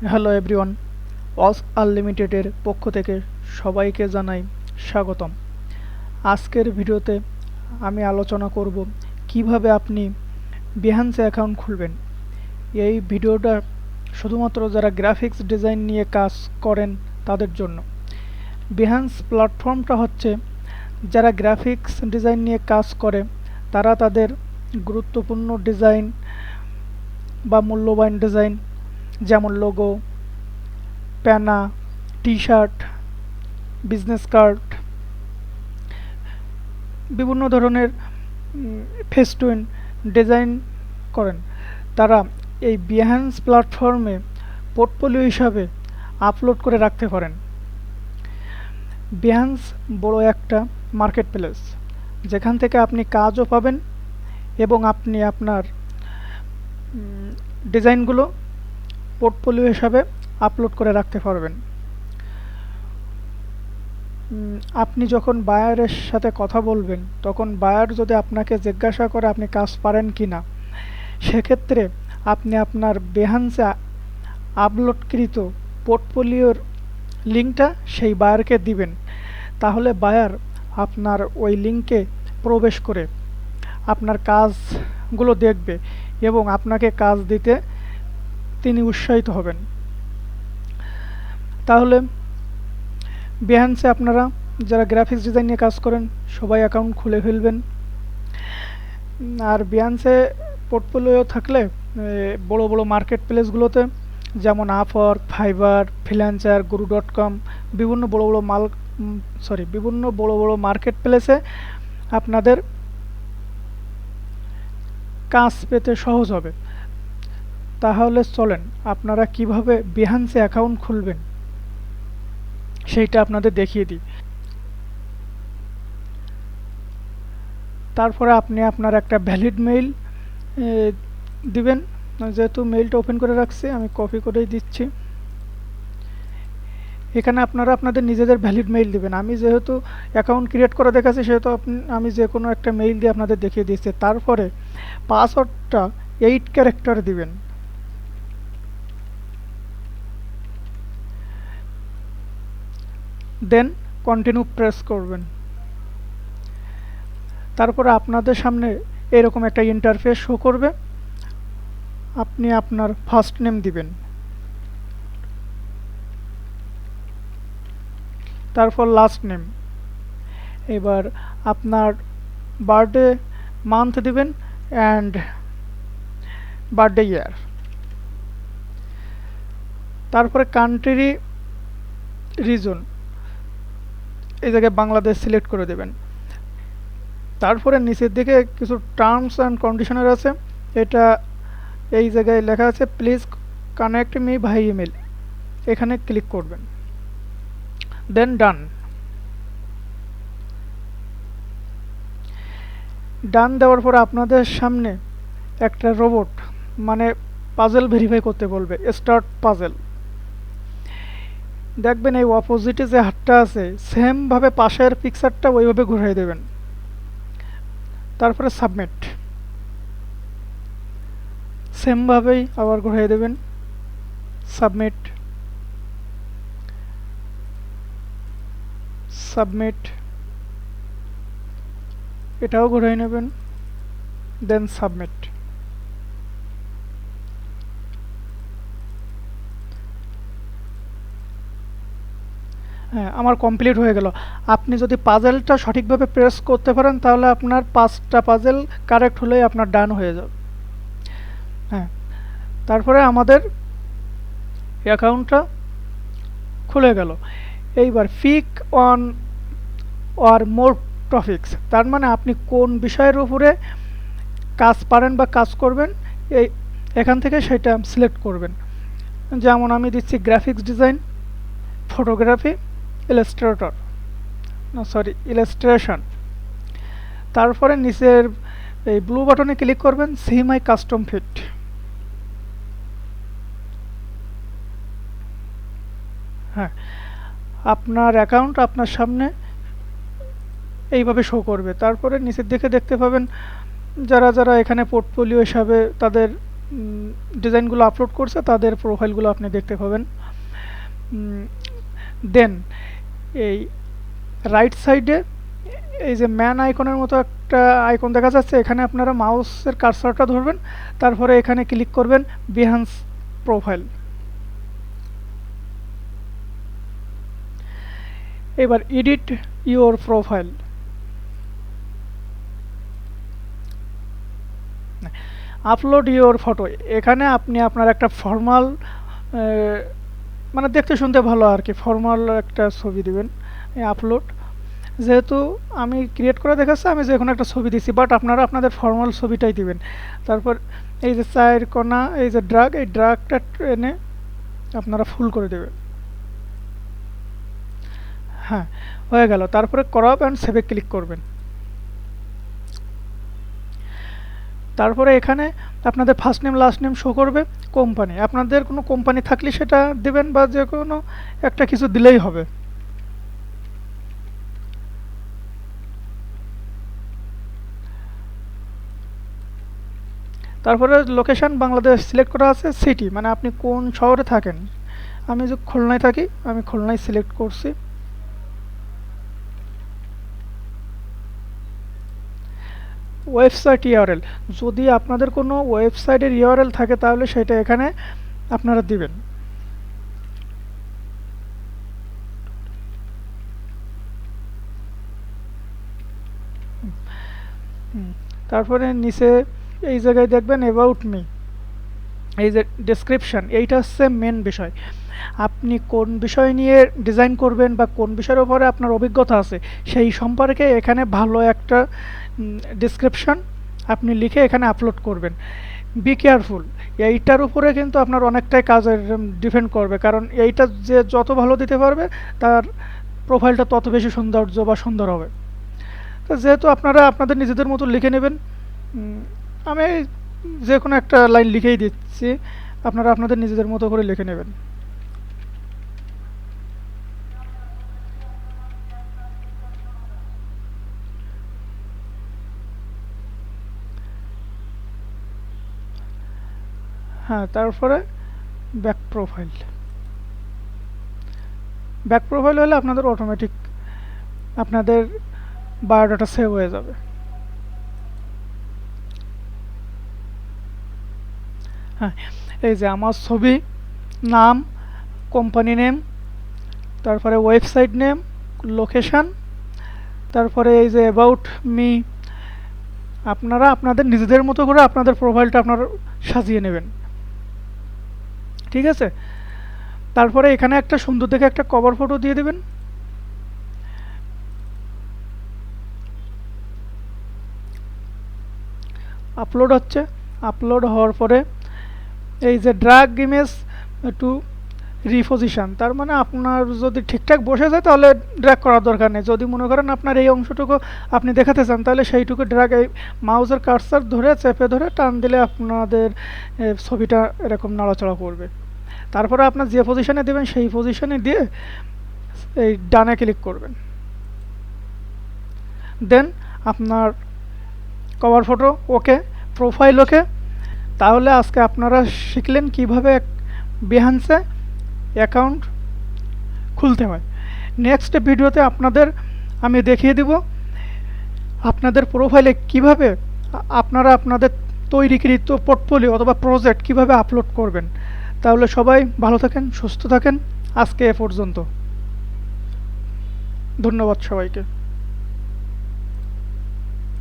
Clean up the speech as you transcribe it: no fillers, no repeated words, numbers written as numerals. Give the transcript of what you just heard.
Hello everyone, ওয়াজ আনলিমিটেডের পক্ষ থেকে সবাইকে জানাই স্বাগতম। আজকের ভিডিওতে আমি আলোচনা করব কিভাবে আপনি বিহান্সে অ্যাকাউন্ট খুলবেন। এই ভিডিওটা শুধুমাত্র যারা গ্রাফিক্স ডিজাইন নিয়ে কাজ করেন তাদের জন্য। বিহান্স প্ল্যাটফর্মটা হচ্ছে যারা গ্রাফিক্স ডিজাইন নিয়ে কাজ করে তারা তাদের গুরুত্বপূর্ণ ডিজাইন বা মূল্যবান ডিজাইন যেমন লোগো, প্যানা, টি-শার্ট, বিজনেস কার্ড, বিভিন্ন ধরনের ফেস্টুন ডিজাইন করেন। তারা এই বিহান্স প্ল্যাটফর্মে পোর্টফোলিও হিসাবে আপলোড করে রাখতে পারেন। বিহান্স বড় একটা মার্কেট প্লেস, যেখান থেকে আপনি কাজও পাবেন এবং আপনি আপনার ডিজাইনগুলো পোর্টফোলিও হিসাবে আপলোড করে রাখতে পারবেন। আপনি যখন বায়ারের সাথে কথা বলবেন তখন বায়ার যদি আপনাকে জিজ্ঞাসা করে আপনি কাজ পারেন কি না, সেক্ষেত্রে আপনি আপনার বেহান্সে আপলোডকৃত পোর্টফোলিওর লিঙ্কটা সেই বায়ারকে দিবেন। তাহলে বায়ার আপনার ওই লিঙ্কে প্রবেশ করে আপনার কাজগুলো দেখবে এবং আপনাকে কাজ দিতে তিনি উৎসাহিত হবেন। তাহলে বেহান্সে আপনারা যারা গ্রাফিক্স ডিজাইন নিয়ে কাজ করেন সবাই অ্যাকাউন্ট খুলে ফেলবেন। আর বেহান্সে পোর্টফোলিও থাকলে বড় বড় মার্কেট প্লেসগুলোতে যেমন আপওয়ার্ক, ফাইবার, ফ্রিল্যান্সার, গুরু.com বিভিন্ন বড় বড় মার্কেট প্লেসে আপনাদের কাজ পেতে সহজ হবে। তাহলে চলেন আপনারা কিভাবে বেহান্সে অ্যাকাউন্ট খুলবেন সেইটা আপনাদের দেখিয়ে দিই। তারপরে আপনি আপনার একটা ভ্যালিড মেইল দিবেন। যেহেতু মেইলটা ওপেন করে রাখছি, আমি কপি করেই দিচ্ছি। এখানে আপনারা আপনাদের নিজেদের ভ্যালিড মেইল দিবেন। আমি যেহেতু অ্যাকাউন্ট ক্রিয়েট করে দেখাচ্ছি সেহেতু আমি যে কোনো একটা মেইল দিয়ে আপনাদের দেখিয়ে দিচ্ছি। তারপরে পাসওয়ার্ডটা 8 ক্যারেক্টার দিবেন। দেন কন্টিনিউ প্রেস করবেন। তারপরে আপনাদের সামনে এরকম একটা ইন্টারফেস শো করবে। আপনি আপনার ফার্স্ট নেম দিবেন, তারপর লাস্ট নেম। এবার আপনার বার্থডে মান্থ দিবেন অ্যান্ড বার্থডে ইয়ার। তারপরে কান্ট্রি, রিজন, এই জায়গায় বাংলাদেশ সিলেক্ট করে দেবেন। তারপরে নিচের দিকে কিছু টার্মস অ্যান্ড কন্ডিশনার আছে, এটা এই জায়গায় লেখা আছে please connect me by email, এখানে ক্লিক করবেন। দেন ডান দেওয়ার পর আপনাদের সামনে একটা রোবট মানে পাজেল ভেরিফাই করতে বলবে, স্টার্ট পাজেল। দেখবেন এই অপোজিটে যে হাতটা আছে সেম ভাবে পাশের পিকচারটা ওইভাবে ঘুরিয়ে দেবেন। তারপরে সাবমিট, সেম ভাবেই আবার ঘুরিয়ে দেবেন, সাবমিট, সাবমিট, এটাও ঘুরিয়ে নেবেন, দেন সাবমিট। হ্যাঁ, আমার কমপ্লিট হয়ে গেল। আপনি যদি পাজেলটা সঠিকভাবে প্রেস করতে পারেন তাহলে আপনার 5টা পাজেল কারেক্ট হলেই আপনার ডান হয়ে যাবে। হ্যাঁ, তারপরে আমাদের অ্যাকাউন্টটা খুলে গেল। এইবার pick one or more topics, তার মানে আপনি কোন বিষয়ের উপরে কাজ পারেন বা কাজ করবেন এখান থেকে সেটা সিলেক্ট করবেন। যেমন আমি দিচ্ছি গ্রাফিক্স ডিজাইন, ফটোগ্রাফি, ইলাস্ট্রেশন। তারপরে নিচের এই ব্লু বাটনে ক্লিক করবেন, সি মাই কাস্টম ফিট। হ্যাঁ, আপনার অ্যাকাউন্ট আপনার সামনে এইভাবে শো করবে। তারপরে নিচের দিকে দেখতে পাবেন যারা যারা এখানে পোর্টফোলিও হিসাবে তাদের ডিজাইনগুলো আপলোড করছে তাদের প্রোফাইলগুলো আপনি দেখতে পাবেন। দেন এই রাইট সাইডে এই যে ম্যান আইকনের মতো একটা আইকন দেখা যাচ্ছে, এখানে আপনারা মাউসের কার্সারটা ধরবেন, তারপরে এখানে ক্লিক করবেন বিহান্স প্রোফাইল। এবার edit your profile. Upload your photo, এখানে আপনি আপনার একটা ফর্মাল মানে দেখতে শুনতে ভালো আর কি, ফর্মাল একটা ছবি দিবেন। আপলোড, যেহেতু আমি ক্রিয়েট করে দেখাচ্ছি, আমি যে কোনো একটা ছবি দিচ্ছি, বাট আপনারা আপনাদের ফর্মাল ছবিটাই দিবেন। তারপর এই যে চার কোনা, এই যে ড্রাগ, এই ড্রাগটা এনে আপনারা ফুল করে দেবেন। হ্যাঁ, হয়ে গেল। তারপরে ক্রপ অ্যান্ড সেভে ক্লিক করবেন। তারপরে এখানে আপনাদের first name last name show করবে, কোম্পানি, আপনাদের কোনো কোম্পানি থাকলে সেটা দেবেন, বা যে কোনো একটা কিছু দিলেই হবে। তারপরে লোকেশন বাংলাদেশ সিলেক্ট করা আছে, সিটি মানে আপনি কোন শহরে থাকেন। আমি যে খুলনায় থাকি, আমি খুলনায় সিলেক্ট করছি। ওয়েবসাইট ইউআরএল, যদি আপনাদের কোনো ওয়েবসাইটের ইউআরএল থাকে তাহলে সেটা এখানে আপনারা দিবেন। তারপরে নিচে এই জায়গায় দেখবেন অ্যাবাউট মি, এই যে ডেসক্রিপশন, এইটা হচ্ছে মেন বিষয়। আপনি কোন বিষয় নিয়ে ডিজাইন করবেন বা কোন বিষয়ের উপরে আপনার অভিজ্ঞতা আছে সেই সম্পর্কে এখানে ভালো একটা ডেসক্রিপশন আপনি লিখে এখানে আপলোড করবেন। বি কেয়ারফুল, এইটার উপরে কিন্তু আপনার অনেকটাই কাজের ডিপেন্ড করবে, কারণ এইটা যে যত ভালো দিতে পারবে তার প্রোফাইলটা তত বেশি সৌন্দর্য বা সুন্দর হবে। তো যেহেতু আপনারা আপনাদের নিজেদের মতো লিখে নেবেন, আমি যে কোনো একটা লাইন লিখেই দিচ্ছি, আপনারা আপনাদের নিজেদের মতো করে লিখে নেবেন। হ্যাঁ, তারপরে ব্যাক প্রোফাইল। ব্যাক প্রোফাইল হলে আপনাদের অটোমেটিক আপনাদের বায়োডাটা সেভ হয়ে যাবে। হ্যাঁ, এই যে আমার ছবি, নাম, কোম্পানি নেম, তারপরে ওয়েবসাইট নেম, লোকেশান, তারপরে এই যে অ্যাবাউট মি, আপনারা আপনাদের নিজেদের মতো করে আপনাদের প্রোফাইলটা আপনারা সাজিয়ে নেবেন। ঠিক আছে, তারপরে এখানে একটা সুন্দর দেখে একটা কভার ফটো দিয়ে দেবেন। আপলোড হচ্ছে, আপলোড হওয়ার পরে এই যে ড্র্যাগ ইমেজ টু রিপোজিশন, তার মানে আপনার যদি ঠিকঠাক বসে যায় তাহলে ড্র্যাগ করার দরকার নেই। যদি মনে করেন আপনার এই অংশটুকু আপনি দেখাতে চান, তাহলে সেইটুকু ড্র্যাগ, এই মাউসের কার্সার ধরে চেপে ধরে টান দিলে আপনাদের ছবিটা এরকম নড়াচড়া করবে। তারপরে আপনার যে পজিশনে দেবেন সেই পজিশনে দিয়ে এই ডানে ক্লিক করবেন। দেন আপনার কভার ফটো ওকে, প্রোফাইল ওকে। তাহলে আজকে আপনারা শিখলেন কিভাবে বিহান্সে অ্যাকাউন্ট খুলতে হয়। নেক্সট ভিডিওতে আপনাদের আমি দেখিয়ে দিব আপনাদের প্রোফাইলে কিভাবে আপনারা আপনাদের তৈরিকৃত পোর্টফোলিও অথবা প্রজেক্ট কিভাবে আপলোড করবেন। তাহলে সবাই ভালো থাকেন, সুস্থ থাকেন। আজকে এ পর্যন্ত, ধন্যবাদ সবাইকে।